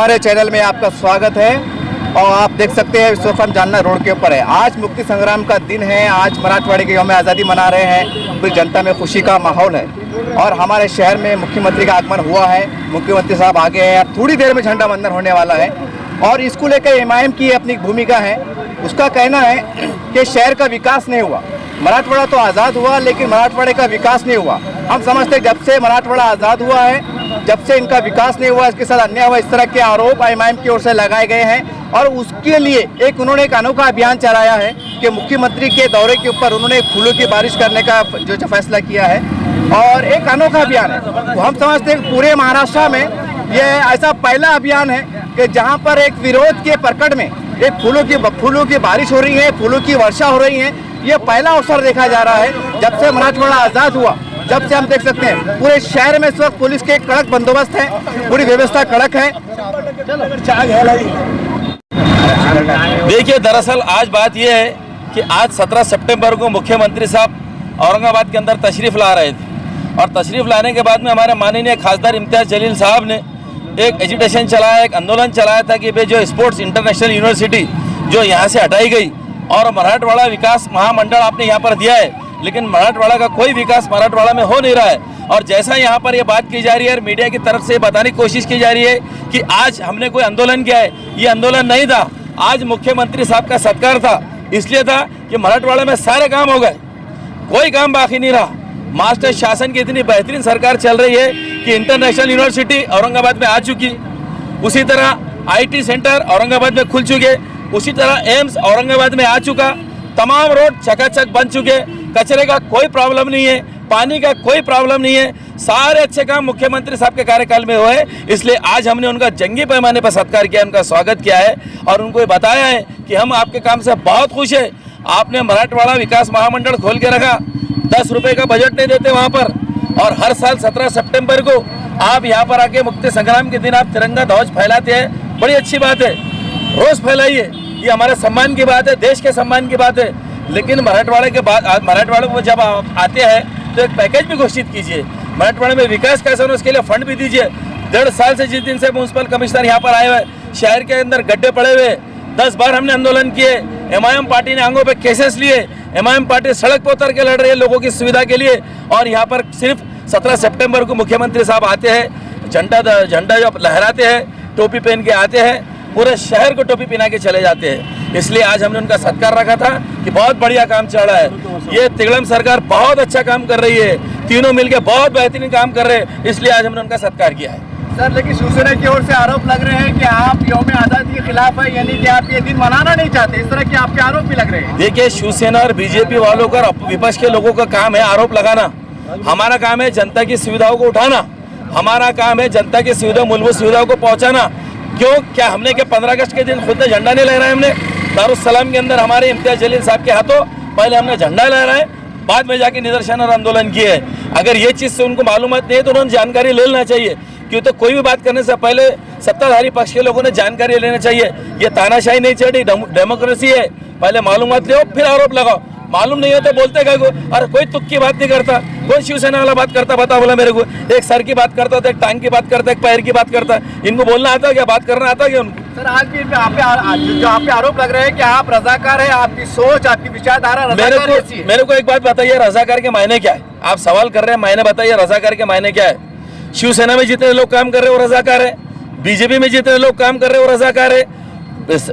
हमारे चैनल में आपका स्वागत है। और आप देख सकते हैं विश्वकर्मा जालना रोड के ऊपर है। आज मुक्ति संग्राम का दिन है। आज मराठवाड़े के यौम आज़ादी मना रहे हैं। पूरी जनता में खुशी का माहौल है और हमारे शहर में मुख्यमंत्री का आगमन हुआ है। मुख्यमंत्री साहब आगे हैं। अब थोड़ी देर में झंडा वंदन होने वाला है और इसको लेकर एमआईएम की अपनी भूमिका है। उसका कहना है कि शहर का विकास नहीं हुआ। मराठवाड़ा तो आज़ाद हुआ लेकिन मराठवाड़े का विकास नहीं हुआ। हम समझते हैं जब से मराठवाड़ा आज़ाद हुआ है, जब से इनका विकास नहीं हुआ, इसके साथ अन्याय हुआ, इस तरह के आरोप एमआईएम की ओर से लगाए गए हैं। और उसके लिए उन्होंने एक अनोखा अभियान चलाया है कि मुख्यमंत्री के दौरे के ऊपर उन्होंने फूलों की बारिश करने का जो फैसला किया है और एक अनोखा अभियान है। तो हम समझते हैं पूरे महाराष्ट्र में ये ऐसा पहला अभियान है कि जहाँ पर एक विरोध के प्रकट में एक फूलों की बारिश हो रही है, फूलों की वर्षा हो रही है। ये पहला अवसर देखा जा रहा है जब से मराठवाड़ा आज़ाद हुआ। जब से हम देख सकते हैं पूरे शहर में इस वक्त पुलिस के कड़क बंदोबस्त है, पूरी व्यवस्था कड़क है। देखिए, दरअसल आज बात यह है कि आज 17 सितंबर को मुख्यमंत्री साहब औरंगाबाद के अंदर तशरीफ़ ला रहे थे और तशरीफ़ लाने के बाद में हमारे माननीय खासदार इम्तियाज़ जलील साहब ने एक एजिटेशन चलाया, एक आंदोलन चलाया था कि भाई जो स्पोर्ट्स इंटरनेशनल यूनिवर्सिटी जो यहाँ से हटाई गई और मराठवाड़ा विकास महामंडल आपने यहाँ पर दिया है, लेकिन मराठवाड़ा का कोई विकास मराठवाड़ा में हो नहीं रहा है। और जैसा यहाँ पर ये बात की जा रही है और मीडिया की तरफ से बताने की कोशिश की जा रही है कि आज हमने कोई आंदोलन किया है, ये आंदोलन नहीं था। आज मुख्यमंत्री साहब का सत्कार था, इसलिए था कि मराठवाड़ा में सारे काम हो गए, कोई काम बाकी नहीं रहा। मास्टर शासन की इतनी बेहतरीन सरकार चल रही है कि इंटरनेशनल यूनिवर्सिटी औरंगाबाद में आ चुकी, उसी तरह IT सेंटर औरंगाबाद में खुल चुके, उसी तरह एम्स औरंगाबाद में आ चुका, तमाम रोड चकाचक बन चुके, कचरे का कोई प्रॉब्लम नहीं है, पानी का कोई प्रॉब्लम नहीं है। सारे अच्छे काम मुख्यमंत्री साहब के कार्यकाल में हुए, इसलिए आज हमने उनका जंगी पैमाने पर सत्कार किया, उनका स्वागत किया है और उनको बताया है कि हम आपके काम से बहुत खुश है। आपने मराठवाड़ा विकास महामंडल खोल के रखा, 10 रुपये का बजट नहीं देते वहाँ पर, और हर साल 17 सितंबर को आप यहाँ पर आके मुक्ति संग्राम के दिन आप तिरंगा ध्वज फैलाते हैं। बड़ी अच्छी बात है, रोज़ फैलाइए, ये हमारे सम्मान की बात है, देश के सम्मान की बात है। लेकिन मराठवाड़े के बाद मराठवाड़े में जब आप आते हैं तो एक पैकेज भी घोषित कीजिए। मराठवाड़े में विकास कैसा हो उसके लिए फंड भी दीजिए। 1.5 साल से जिस दिन से म्यूनसिपल कमिश्नर यहाँ पर आए हुए, शहर के अंदर गड्ढे पड़े हुए, 10 बार हमने आंदोलन किए, एमआईएम पार्टी ने आंगों पे केसेस लिए, एमआईएम पार्टी सड़क पर उतर के लड़ रही है लोगों की सुविधा के लिए। और यहाँ पर सिर्फ 17 सितंबर को मुख्यमंत्री साहब आते हैं, झंडा जो लहराते हैं, टोपी पहन के आते हैं, पूरे शहर को टोपी पहना के चले जाते हैं। इसलिए आज हमने उनका सत्कार रखा था कि बहुत बढ़िया काम चल रहा है। ये तिगड़म सरकार बहुत अच्छा काम कर रही है, तीनों मिलके बहुत बेहतरीन काम कर रहे हैं, इसलिए आज हमने उनका सत्कार किया है। सर, लेकिन शिवसेना की ओर से आरोप लग रहे हैं कि आप यौम आज़ादी के खिलाफ है, यानी कि आप ये दिन मनाना नहीं चाहते, इस तरह के आपके आरोप भी लग रहे हैं। देखिए, शिवसेना और बीजेपी वालों का, विपक्ष के लोगों का काम है आरोप लगाना। हमारा काम है जनता की सुविधाओं को उठाना, हमारा काम है जनता की सुविधा, मूलभूत सुविधाओं को पहुँचाना। क्यों, क्या हमने 15 अगस्त के दिन खुद ने झंडा नहीं लहराया? हमने दारुस्सलाम के अंदर हमारे इम्तियाज़ जलील साहब के हाथों पहले हमने झंडा लहराया, बाद में जाके निदर्शन और आंदोलन किए। अगर ये चीज़ से उनको मालूमात नहीं है तो उन्होंने जानकारी ले लेना चाहिए, क्यों तो कोई भी बात करने से पहले सत्ताधारी पक्ष के लोगों ने जानकारी लेना चाहिए। ये तानाशाही नहीं चढ़ी, डेमोक्रेसी है, पहले मालूमात लो फिर आरोप लगाओ। मालूम नहीं है तो बोलते क्या? और कोई तुक की बात नहीं करता, कौन शिवसेना वाला बात करता बता बोला मेरे को? एक सर की बात करता था, एक टांग की बात करता, एक पैर की बात करता। इनको बोलना आता क्या, बात करना आता क्या उनको? सर, आज भी जो आप पे आरोप लग रहे हैं कि आप रजाकार है, आपकी सोच, आपकी विचारधारा मेरे को एक बात बताइए, रजाकार के मायने क्या है? आप सवाल कर रहे हैं, मायने बताइए, रजाकार के मायने क्या है? शिवसेना में जितने लोग काम कर रहे हैं वो रजाकार है, बीजेपी में जितने लोग काम कर रहे हैं वो रजाकार है,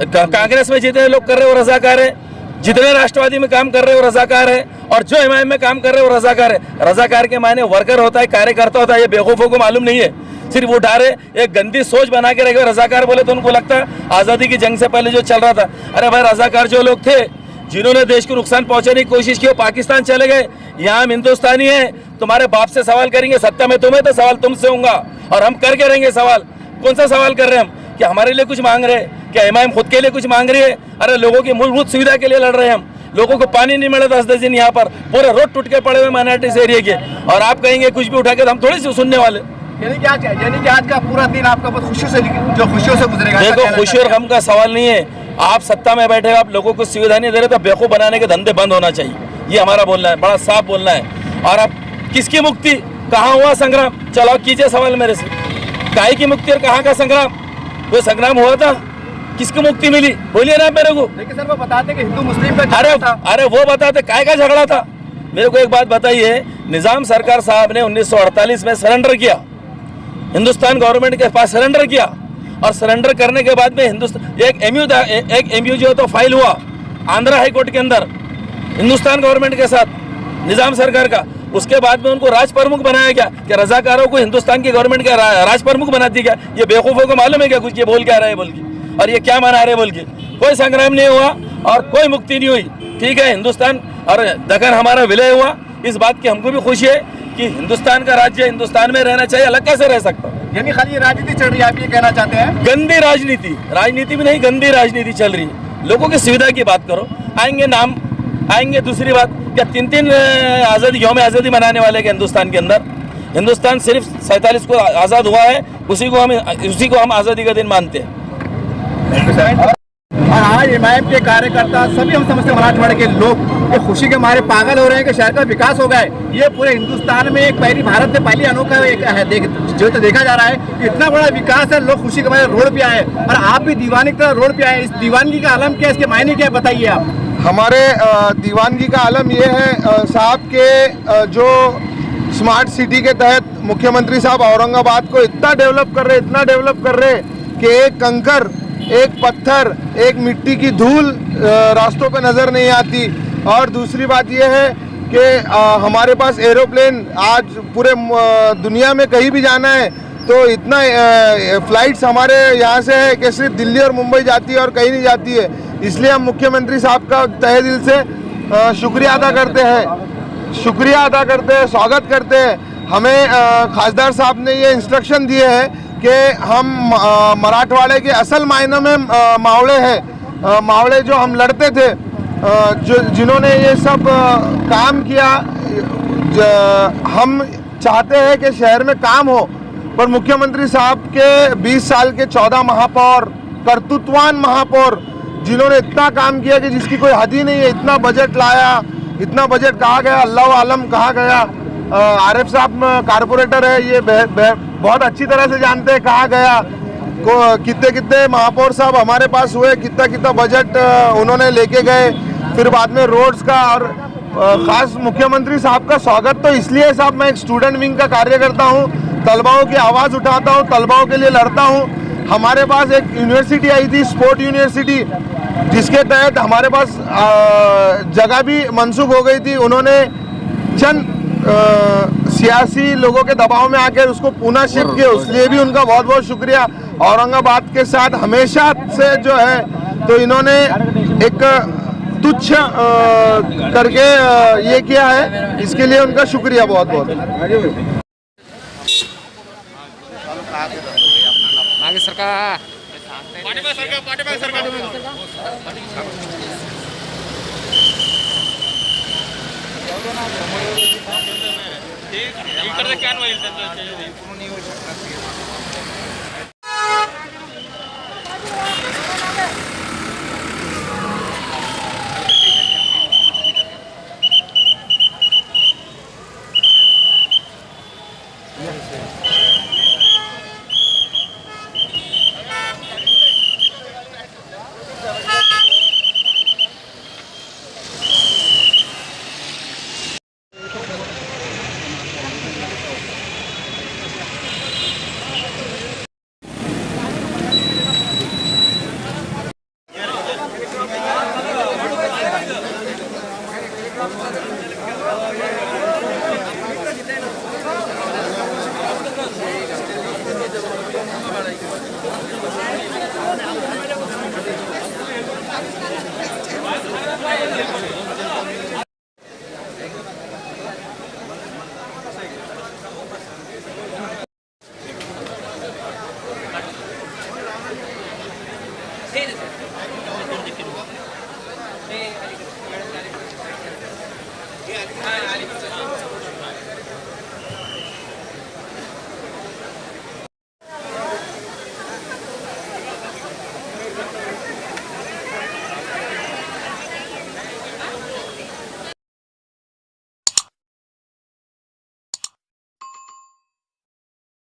कांग्रेस में जितने लोग कर रहे हैं वो रजाकार है, जितने राष्ट्रवादी में काम कर रहे हैं वो रजाकार है, और जो एमआईएम में काम कर रहे हैं वो रजाकार है। रजाकार के मायने वर्कर होता है, कार्यकर्ता होता है, ये बेवकूफ़ों को मालूम नहीं है। सिर्फ उठा रहे एक गंदी सोच बना के रखे रजाकार बोले तो उनको लगता है आज़ादी की जंग से पहले जो चल रहा था। अरे भाई, रजाकार जो लोग थे जिन्होंने देश को नुकसान पहुंचाने की कोशिश की, वो पाकिस्तान चले गए, यहाँ हम हिंदुस्तानी हैं। तुम्हारे बाप से सवाल करेंगे, सत्ता में तुम्हें तो सवाल तुमसे होगा, और हम करके रहेंगे सवाल। कौन सा सवाल कर रहे हैं हम? कि हमारे लिए कुछ मांग रहे हैं? क्या एमआईएम खुद के लिए कुछ मांग रही है? अरे लोगों की मूलभूत सुविधा के लिए लड़ रहे हैं हम। लोगों को पानी नहीं मिला 10-10 दिन, यहाँ पर पूरे रोड टूट के पड़े हुए माइनॉरिटीज एरिया के, और आप कहेंगे कुछ भी उठा के, हम थोड़ी सी सुनने वाले। यानी कि आज का पूरा दिन आपका बहुत खुशियों से गुजरेगा। देखो, खुशी और गम का सवाल नहीं है। आप सत्ता में बैठे, आप लोगों को सुविधा नहीं दे रहे तो बेवकूफ़ बनाने के धंधे बंद होना चाहिए, ये हमारा बोलना है, बड़ा साफ बोलना है। और अब किसकी मुक्ति, कहाँ हुआ संग्राम? चलो कीजिए सवाल मेरे से, काहे की मुक्ति और कहाँ का संग्राम? कोई संग्राम हुआ था? किसको मुक्ति मिली? बोलिए ना मेरे को। लेकिन सर वो बताते कि हिंदू मुस्लिम का अरे झगड़ा था। अरे वो बताते काय का झगड़ा था? मेरे को एक बात बताइए, निजाम सरकार साहब ने 1948 में सरेंडर किया, हिंदुस्तान गवर्नमेंट के पास सरेंडर किया, और सरेंडर करने के बाद में हिंदुस्तान एक एमयू जो तो फाइल हुआ आंध्रा हाई कोर्ट के अंदर हिंदुस्तान गवर्नमेंट के साथ, निजाम सरकार का। उसके बाद में उनको राज प्रमुख बनाया गया कि रजाकारों को हिंदुस्तान की गवर्नमेंट का राज प्रमुख बना दिया गया। ये बेवकूफ़ों को मालूम है क्या कुछ ये बोल क्या रहे बोल के, और ये क्या मना रहे बोल के? कोई संग्राम नहीं हुआ और कोई मुक्ति नहीं हुई। ठीक है, हिंदुस्तान और दखन हमारा विलय हुआ, इस बात की हमको भी खुशी है कि हिंदुस्तान का राज्य हिंदुस्तान में रहना चाहिए, अलग कैसे रह सकता? यानी खाली राजनीति चल रही है, आप ये कहना चाहते हैं? गंदी राजनीति, राजनीति भी नहीं, गंदी राजनीति चल रही है। लोगों की सुविधा की बात करो, आएंगे नाम आएंगे। दूसरी बात, क्या 3 आज़ादी यौम आज़ादी मनाने वाले के हिंदुस्तान के अंदर? हिंदुस्तान सिर्फ 47 को आज़ाद हुआ है, उसी को हम आज़ादी का दिन मानते हैं। और आज एमआईएम के कार्यकर्ता सभी हम समझते हैं, मराठवाड़े के लोग ये खुशी के मारे पागल हो रहे हैं कि शहर का विकास हो गया है। ये पूरे हिंदुस्तान में एक पहली, भारत में पहली अनोखा एक जो तो देखा जा रहा है कि इतना बड़ा विकास है, लोग खुशी के मारे रोड पे आए, और आप भी दीवानी की तरह रोड पे आए। इस दीवानगी का आलम क्या है, इसके मायने क्या है, बताइए आप। हमारे दीवानगी का आलम ये है साहब के जो स्मार्ट सिटी के तहत मुख्यमंत्री साहब औरंगाबाद को इतना डेवलप कर रहे कि एक कंकर, एक पत्थर, एक मिट्टी की धूल रास्तों पे नज़र नहीं आती। और दूसरी बात यह है कि हमारे पास एरोप्लेन, आज पूरे दुनिया में कहीं भी जाना है तो इतना फ़्लाइट्स हमारे यहाँ से है कि सिर्फ दिल्ली और मुंबई जाती है और कहीं नहीं जाती है। इसलिए हम मुख्यमंत्री साहब का तहे दिल से शुक्रिया अदा करते हैं, स्वागत करते हैं। हमें खासदार साहब ने ये इंस्ट्रक्शन दिए हैं कि हम मराठवाड़े के असल मायनों में मावड़े हैं, मावड़े जो हम लड़ते थे, जिन्होंने ये सब काम किया। हम चाहते हैं कि शहर में काम हो, पर मुख्यमंत्री साहब के 20 साल के 14 महापौर, कर्तृत्ववान महापौर, जिन्होंने इतना काम किया कि जिसकी कोई हद ही नहीं है। इतना बजट लाया, इतना बजट कहा गया, अल्लाह आलम कहा गया। आरिफ साहब कारपोरेटर है, ये बहुत अच्छी तरह से जानते हैं कहा गया। कितने महापौर साहब हमारे पास हुए, कितना बजट उन्होंने लेके गए। फिर बाद में रोड्स का, और ख़ास मुख्यमंत्री साहब का स्वागत तो इसलिए साहब, मैं एक स्टूडेंट विंग का कार्यकर्ता हूँ, तलबाओं की आवाज़ उठाता हूँ, तलबाओं के लिए लड़ता हूँ। हमारे पास एक यूनिवर्सिटी आई थी, स्पोर्ट यूनिवर्सिटी, जिसके तहत हमारे पास जगह भी मंसूब हो गई थी। उन्होंने चंद सियासी लोगों के दबाव में आकर उसको पुनः शिफ्ट किया, उसलिए भी उनका बहुत बहुत शुक्रिया। औरंगाबाद के साथ हमेशा से जो है, तो इन्होंने एक तुच्छ करके ये किया है, इसके लिए उनका शुक्रिया बहुत बहुत। मागे सरकार इकडे कॅन होईल त्यांचं